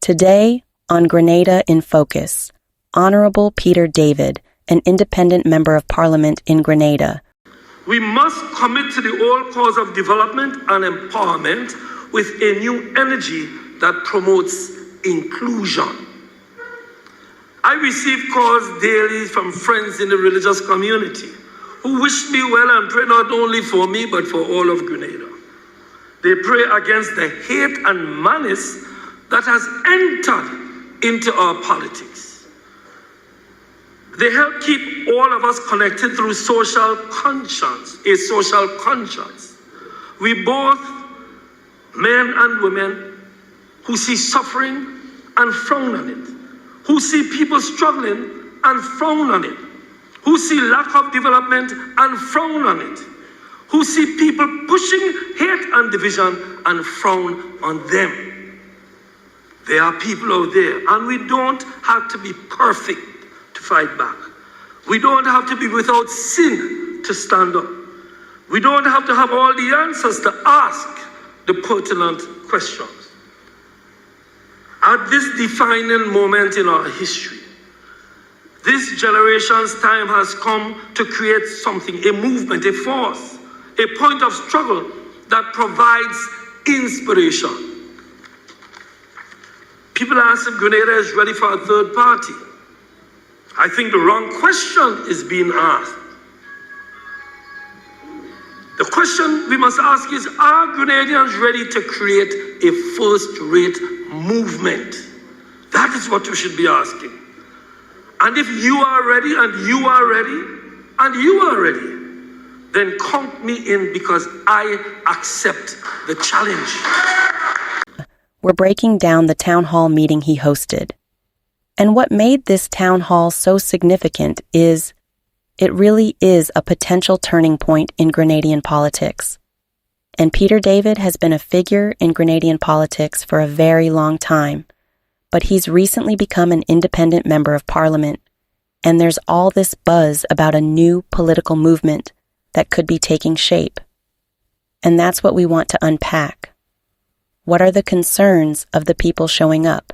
Today, on Grenada in Focus, Honourable Peter David, an independent member of Parliament in Grenada. We must commit to the old cause of development and empowerment with a new energy that promotes inclusion. I receive calls daily from friends in the religious community who wish me well and pray not only for me but for all of Grenada. They pray against the hate and malice that has entered into our politics. They help keep all of us connected through social conscience, a social conscience. We both, men and women, who see suffering and frown on it, who see people struggling and frown on it, who see lack of development and frown on it, who see people pushing hate and division and frown on them. There are people out there, and we don't have to be perfect to fight back. We don't have to be without sin to stand up. We don't have to have all the answers to ask the pertinent questions. At this defining moment in our history, this generation's time has come to create something, a movement, a force, a point of struggle that provides inspiration. People ask if Grenada is ready for a third party. I think the wrong question is being asked. The question we must ask is, are Grenadians ready to create a first-rate movement? That is what we should be asking. And if you are ready, and you are ready, and you are ready, then count me in, because I accept the challenge. We're breaking down the town hall meeting he hosted. And what made this town hall so significant is, it really is a potential turning point in Grenadian politics. And Peter David has been a figure in Grenadian politics for a very long time, but he's recently become an independent member of Parliament, and there's all this buzz about a new political movement that could be taking shape. And that's what we want to unpack. What are the concerns of the people showing up?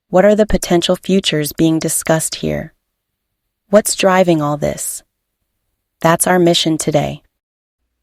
What are the potential futures being discussed here? What's driving all this? That's our mission today.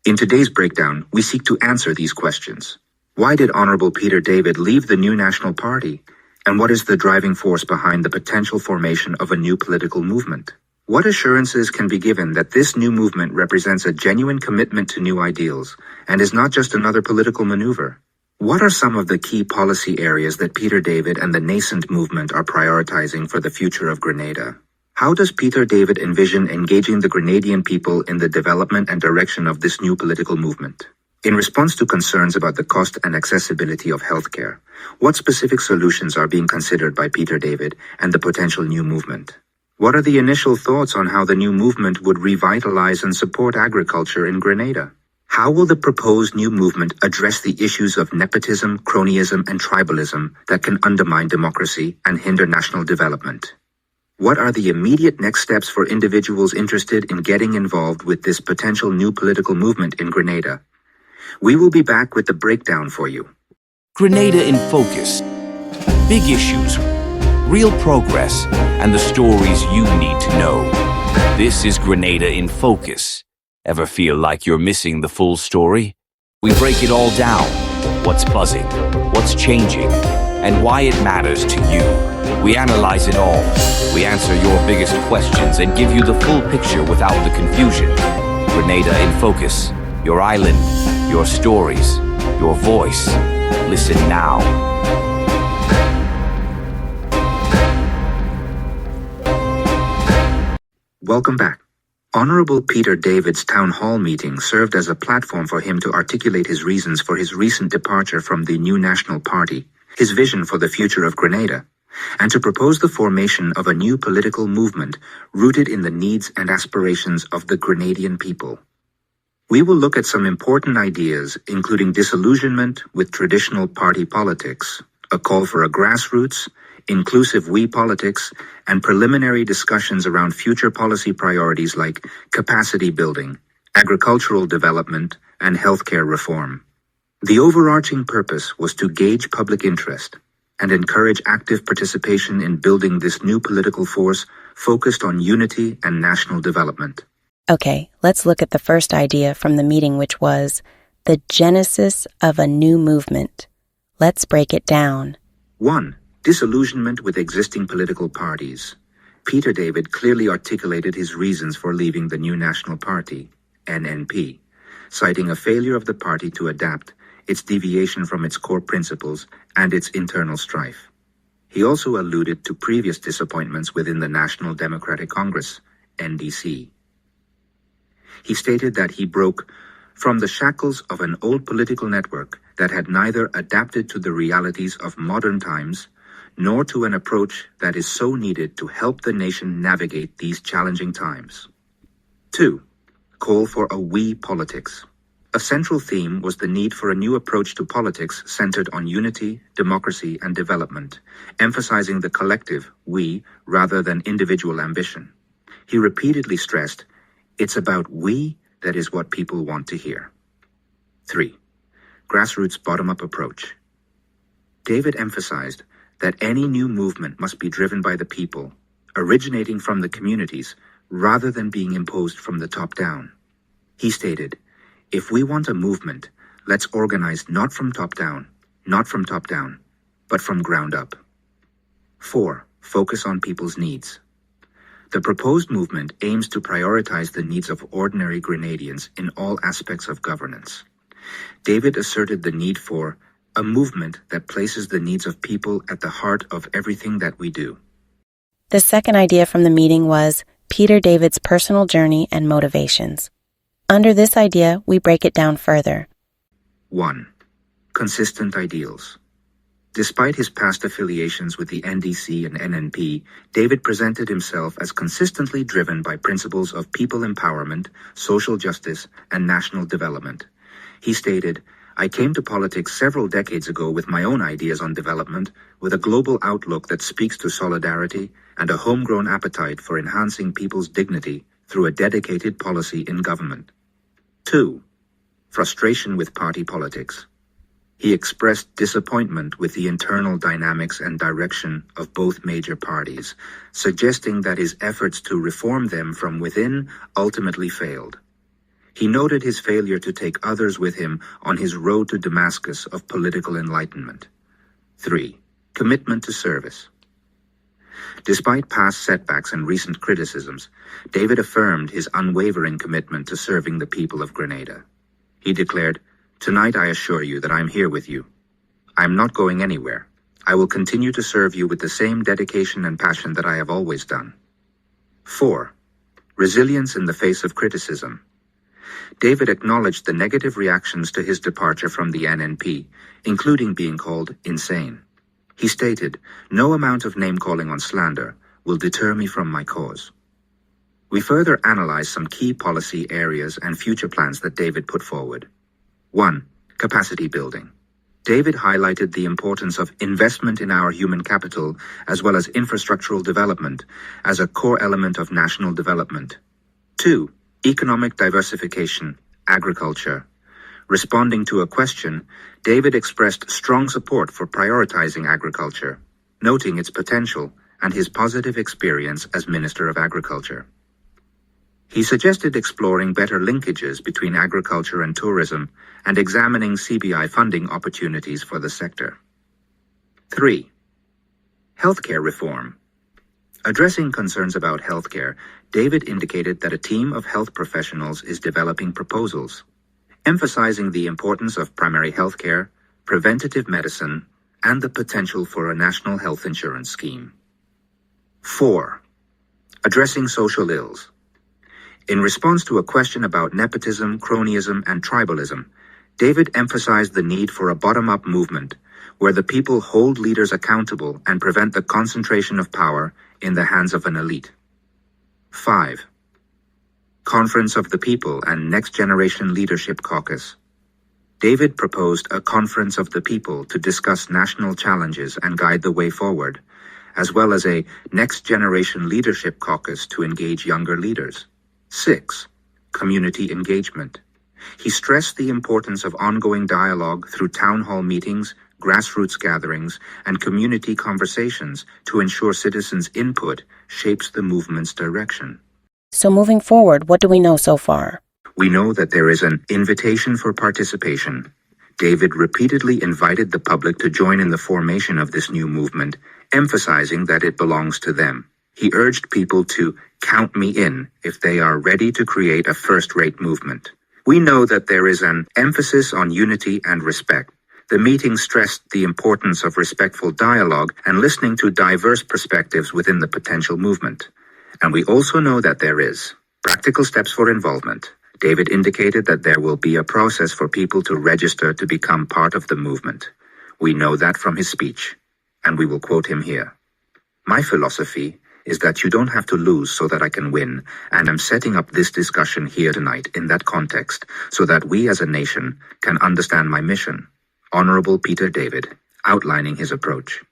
In today's breakdown, we seek to answer these questions. Why did Honourable Peter David leave the new National Party? And what is the driving force behind the potential formation of a new political movement? What assurances can be given that this new movement represents a genuine commitment to new ideals and is not just another political maneuver? What are some of the key policy areas that Peter David and the nascent movement are prioritizing for the future of Grenada? How does Peter David envision engaging the Grenadian people in the development and direction of this new political movement? In response to concerns about the cost and accessibility of healthcare, what specific solutions are being considered by Peter David and the potential new movement? What are the initial thoughts on how the new movement would revitalize and support agriculture in Grenada? How will the proposed new movement address the issues of nepotism, cronyism, and tribalism that can undermine democracy and hinder national development? What are the immediate next steps for individuals interested in getting involved with this potential new political movement in Grenada? We will be back with the breakdown for you. Grenada in Focus. Big issues, real progress, and the stories you need to know. This is Grenada in Focus. Ever feel like you're missing the full story? We break it all down. What's buzzing, what's changing, and why it matters to you. We analyze it all. We answer your biggest questions and give you the full picture without the confusion. Grenada in Focus. Your island, your stories, your voice. Listen now. Welcome back. Honourable Peter David's town hall meeting served as a platform for him to articulate his reasons for his recent departure from the new National Party, his vision for the future of Grenada, and to propose the formation of a new political movement rooted in the needs and aspirations of the Grenadian people. We will look at some important ideas, including disillusionment with traditional party politics, a call for a grassroots, inclusive we politics, and preliminary discussions around future policy priorities like capacity building, agricultural development, and healthcare reform. The overarching purpose was to gauge public interest, and encourage active participation in building this new political force focused on unity and national development. Okay, let's look at the first idea from the meeting, which was the genesis of a new movement. Let's break it down. 1. Disillusionment with existing political parties. Peter David clearly articulated his reasons for leaving the new National Party, NNP, citing a failure of the party to adapt, its deviation from its core principles, and its internal strife. He also alluded to previous disappointments within the National Democratic Congress, NDC. He stated that he broke from the shackles of an old political network that had neither adapted to the realities of modern times nor to an approach that is so needed to help the nation navigate these challenging times. 2. Call for a we politics. A central theme was the need for a new approach to politics centered on unity, democracy, and development, emphasizing the collective, we, rather than individual ambition. He repeatedly stressed, "It's about we that is what people want to hear." 3. Grassroots bottom-up approach. David emphasized that any new movement must be driven by the people, originating from the communities, rather than being imposed from the top down. He stated, "If we want a movement, let's organize not from top down, but from ground up." 4. Focus on people's needs. The proposed movement aims to prioritize the needs of ordinary Grenadians in all aspects of governance. David asserted the need for a movement that places the needs of people at the heart of everything that we do. The second idea from the meeting was Peter David's personal journey and motivations. Under this idea, we break it down further. 1. Consistent ideals. Despite his past affiliations with the NDC and NNP, David presented himself as consistently driven by principles of people empowerment, social justice, and national development. He stated, "I came to politics several decades ago with my own ideas on development, with a global outlook that speaks to solidarity and a homegrown appetite for enhancing people's dignity through a dedicated policy in government." 2. Frustration with party politics. He expressed disappointment with the internal dynamics and direction of both major parties, suggesting that his efforts to reform them from within ultimately failed. He noted his failure to take others with him on his road to Damascus of political enlightenment. 3. Commitment to service. Despite past setbacks and recent criticisms, David affirmed his unwavering commitment to serving the people of Grenada. He declared, "Tonight I assure you that I'm here with you. I'm not going anywhere. I will continue to serve you with the same dedication and passion that I have always done." 4. Resilience in the face of criticism. David acknowledged the negative reactions to his departure from the NNP, including being called insane. He stated, "No amount of name-calling on slander will deter me from my cause." We further analyzed some key policy areas and future plans that David put forward. 1. Capacity building. David highlighted the importance of investment in our human capital as well as infrastructural development as a core element of national development. 2. Economic diversification, agriculture. Responding to a question, David expressed strong support for prioritizing agriculture, noting its potential and his positive experience as Minister of Agriculture. He suggested exploring better linkages between agriculture and tourism and examining CBI funding opportunities for the sector. 3. Healthcare reform. Addressing concerns about healthcare, David indicated that a team of health professionals is developing proposals, emphasizing the importance of primary healthcare, preventative medicine, and the potential for a national health insurance scheme. 4. Addressing social ills. In response to a question about nepotism, cronyism, and tribalism, David emphasized the need for a bottom-up movement where the people hold leaders accountable and prevent the concentration of power in the hands of an elite. 5. Conference of the People and Next Generation Leadership Caucus. David proposed a Conference of the People to discuss national challenges and guide the way forward, as well as a Next Generation Leadership Caucus to engage younger leaders. 6. Community engagement. He stressed the importance of ongoing dialogue through town hall meetings, grassroots gatherings, and community conversations to ensure citizens' input shapes the movement's direction. So moving forward, what do we know so far? We know that there is an invitation for participation. David repeatedly invited the public to join in the formation of this new movement, emphasizing that it belongs to them. He urged people to count me in if they are ready to create a first-rate movement. We know that there is an emphasis on unity and respect. The meeting stressed the importance of respectful dialogue and listening to diverse perspectives within the potential movement. And we also know that there is practical steps for involvement. David indicated that there will be a process for people to register to become part of the movement. We know that from his speech, and we will quote him here. My philosophy is that you don't have to lose so that I can win, and I'm setting up this discussion here tonight in that context so that we as a nation can understand my mission. Honourable Peter David, outlining his approach.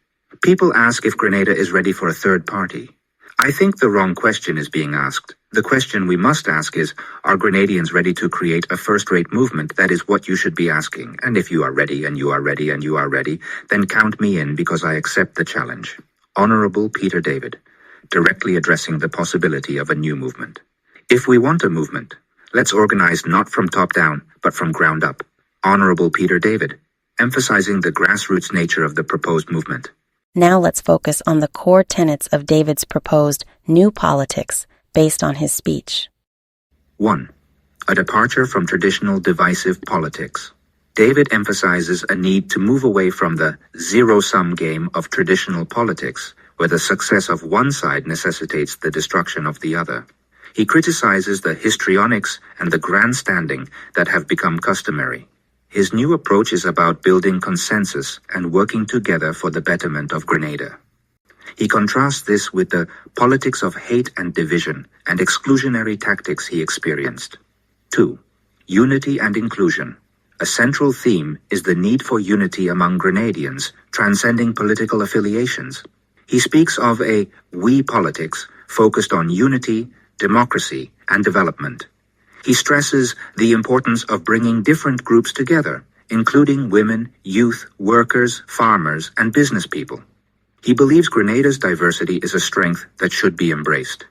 People ask if Grenada is ready for a third party. I think the wrong question is being asked. The question we must ask is, are Grenadians ready to create a first-rate movement? That is what you should be asking. And if you are ready, and you are ready, and you are ready, then count me in because I accept the challenge. Honourable Peter David, directly addressing the possibility of a new movement. If we want a movement, let's organize not from top down, but from ground up. Honourable Peter David, emphasizing the grassroots nature of the proposed movement. Now let's focus on the core tenets of David's proposed new politics based on his speech. 1. A departure from traditional divisive politics. David emphasizes a need to move away from the zero-sum game of traditional politics, where the success of one side necessitates the destruction of the other. He criticizes the histrionics and the grandstanding that have become customary. His new approach is about building consensus and working together for the betterment of Grenada. He contrasts this with the politics of hate and division and exclusionary tactics he experienced. 2. Unity and inclusion. A central theme is the need for unity among Grenadians, transcending political affiliations. He speaks of a we politics focused on unity, democracy, and development. He stresses the importance of bringing different groups together, including women, youth, workers, farmers, and business people. He believes Grenada's diversity is a strength that should be embraced.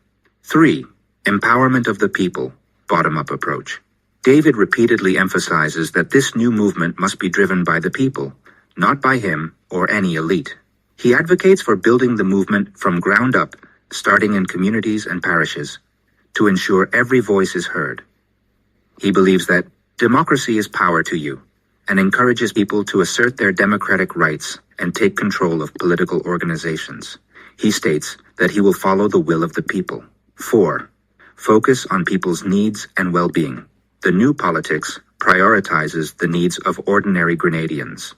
3. Empowerment of the people, bottom-up approach. David repeatedly emphasizes that this new movement must be driven by the people, not by him or any elite. He advocates for building the movement from ground up, starting in communities and parishes, to ensure every voice is heard. He believes that democracy is power to you, and encourages people to assert their democratic rights and take control of political organizations. He states that he will follow the will of the people. 4. Focus on people's needs and well-being. The new politics prioritizes the needs of ordinary Grenadians.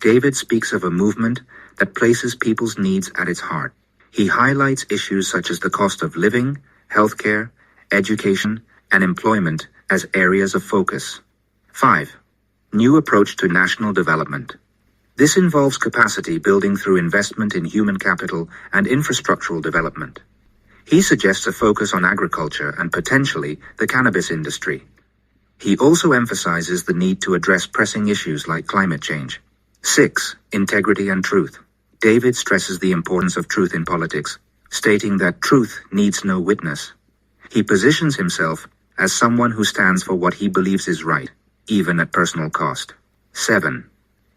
David speaks of a movement that places people's needs at its heart. He highlights issues such as the cost of living, healthcare, education, and employment as areas of focus. 5. New approach to national development. This involves capacity building through investment in human capital and infrastructural development. He suggests a focus on agriculture and potentially the cannabis industry. He also emphasizes the need to address pressing issues like climate change. 6. Integrity and truth. David stresses the importance of truth in politics, stating that truth needs no witness. He positions himself as someone who stands for what he believes is right, even at personal cost. 7.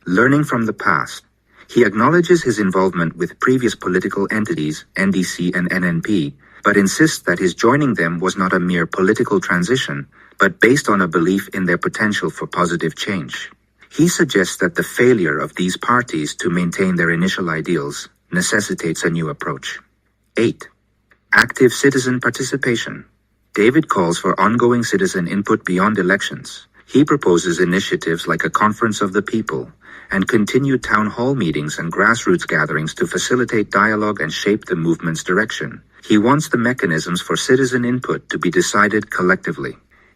Learning from the past. He acknowledges his involvement with previous political entities, NDC and NNP, but insists that his joining them was not a mere political transition, but based on a belief in their potential for positive change. He suggests that the failure of these parties to maintain their initial ideals necessitates a new approach. 8. Active citizen participation. David calls for ongoing citizen input beyond elections. He proposes initiatives like a Conference of the People and continued townhall meetings and grassroots gatherings to facilitate dialogue and shape the movement's direction. He wants the mechanisms for citizen input to be decided collectively.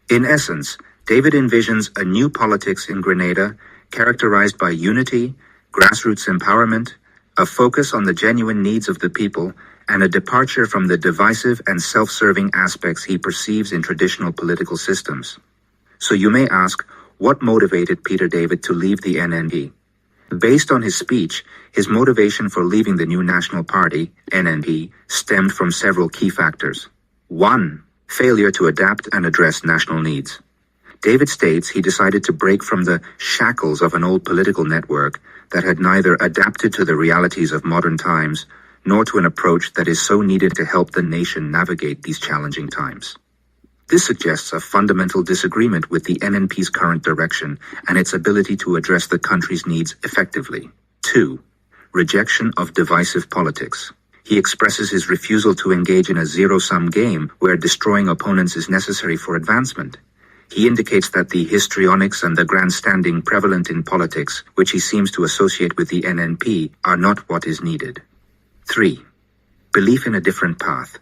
In essence, David envisions a new politics in Grenada characterized by unity, grassroots empowerment, a focus on the genuine needs of the people, and a departure from the divisive and self-serving aspects he perceives in traditional political systems. So you may ask, what motivated Peter David to leave the NNP? Based on his speech, his motivation for leaving the new National Party, NNP, stemmed from several key factors. 1. Failure to adapt and address national needs. David states he decided to break from the shackles of an old political network that had neither adapted to the realities of modern times nor to an approach that is so needed to help the nation navigate these challenging times. This suggests a fundamental disagreement with the NNP's current direction and its ability to address the country's needs effectively. 2. Rejection of divisive politics. He expresses his refusal to engage in a zero-sum game where destroying opponents is necessary for advancement. He indicates that the histrionics and the grandstanding prevalent in politics, which he seems to associate with the NNP, are not what is needed. 3. Belief in a different path.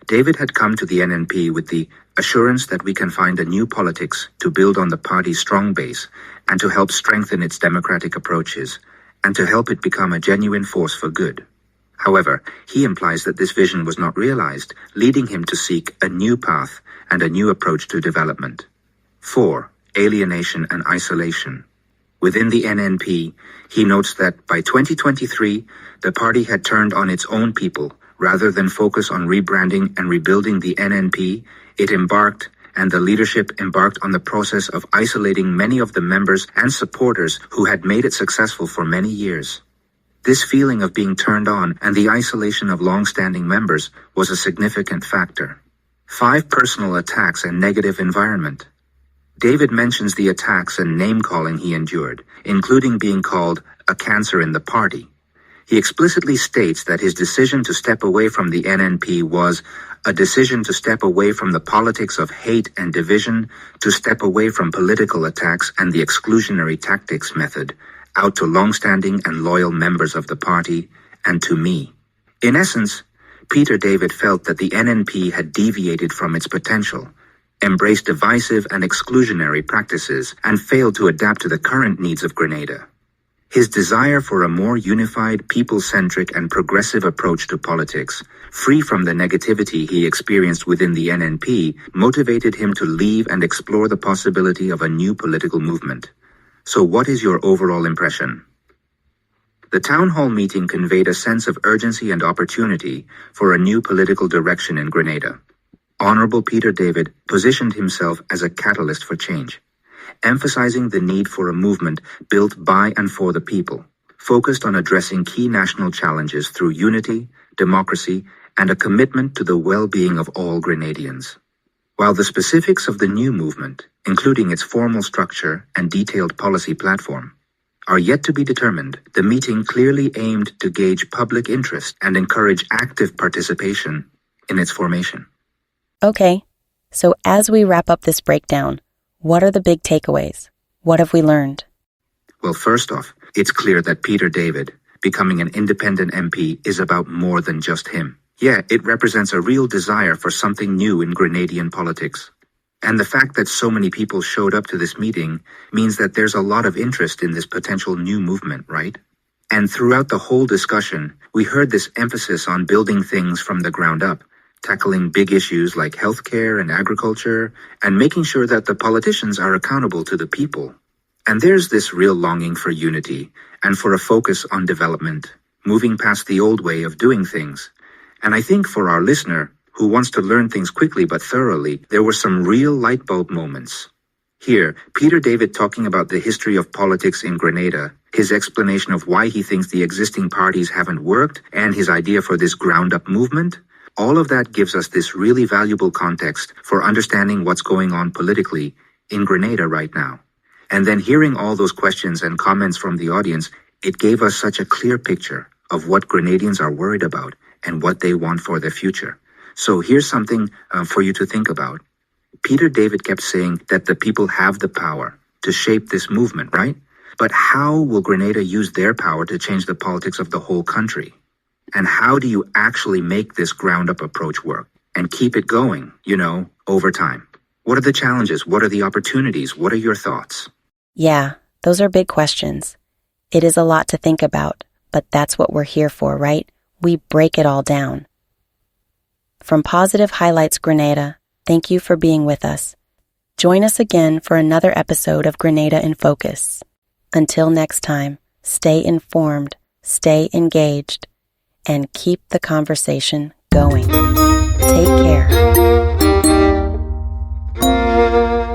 David had come to the NNP with the assurance that we can find a new politics to build on the party's strong base and to help strengthen its democratic approaches and to help it become a genuine force for good. However, he implies that this vision was not realized, leading him to seek a new path and a new approach to development. 4. Alienation and isolation. Within the NNP, he notes that by 2023, the party had turned on its own people. Rather than focus on rebranding and rebuilding the NNP, it embarked, and the leadership embarked on the process of isolating many of the members and supporters who had made it successful for many years. This feeling of being turned on and the isolation of long-standing members was a significant factor. 5. Personal attacks and negative environment. David mentions the attacks and name-calling he endured, including being called a cancer in the party. He explicitly states that his decision to step away from the NNP was a decision to step away from the politics of hate and division, to step away from political attacks and the exclusionary tactics method, out to long-standing and loyal members of the party, and to me. In essence, Peter David felt that the NNP had deviated from its potential, embraced divisive and exclusionary practices, and failed to adapt to the current needs of Grenada. His desire for a more unified, people-centric and progressive approach to politics, free from the negativity he experienced within the NNP, motivated him to leave and explore the possibility of a new political movement. So what is your overall impression? The Townhall Meeting conveyed a sense of urgency and opportunity for a new political direction in Grenada. Honourable Peter David positioned himself as a catalyst for change, emphasizing the need for a movement built by and for the people, focused on addressing key national challenges through unity, democracy, and a commitment to the well-being of all Grenadians. While the specifics of the new movement, including its formal structure and detailed policy platform, are yet to be determined, the meeting clearly aimed to gauge public interest and encourage active participation in its formation. Okay, so as we wrap up this breakdown, what are the big takeaways? What have we learned? Well, first off, it's clear that Peter David, becoming an independent MP, is about more than just him. Yeah, it represents a real desire for something new in Grenadian politics. And the fact that so many people showed up to this meeting means that there's a lot of interest in this potential new movement, right? And throughout the whole discussion, we heard this emphasis on building things from the ground up, tackling big issues like healthcare and agriculture, and making sure that the politicians are accountable to the people. And there's this real longing for unity and for a focus on development, moving past the old way of doing things. And I think for our listener, who wants to learn things quickly but thoroughly, there were some real light bulb moments. Here, Peter David talking about the history of politics in Grenada, his explanation of why he thinks the existing parties haven't worked, and his idea for this ground-up movement. All of that gives us this really valuable context for understanding what's going on politically in Grenada right now. And then hearing all those questions and comments from the audience, it gave us such a clear picture of what Grenadians are worried about and what they want for their future. So here's something for you to think about. Peter David kept saying that the people have the power to shape this movement, right? But how will Grenada use their power to change the politics of the whole country? And how do you actually make this ground-up approach work and keep it going, over time? What are the challenges? What are the opportunities? What are your thoughts? Yeah, those are big questions. It is a lot to think about, but that's what we're here for, right? We break it all down. From Positive Highlights Grenada, thank you for being with us. Join us again for another episode of Grenada in Focus. Until next time, stay informed, stay engaged, and keep the conversation going. Take care.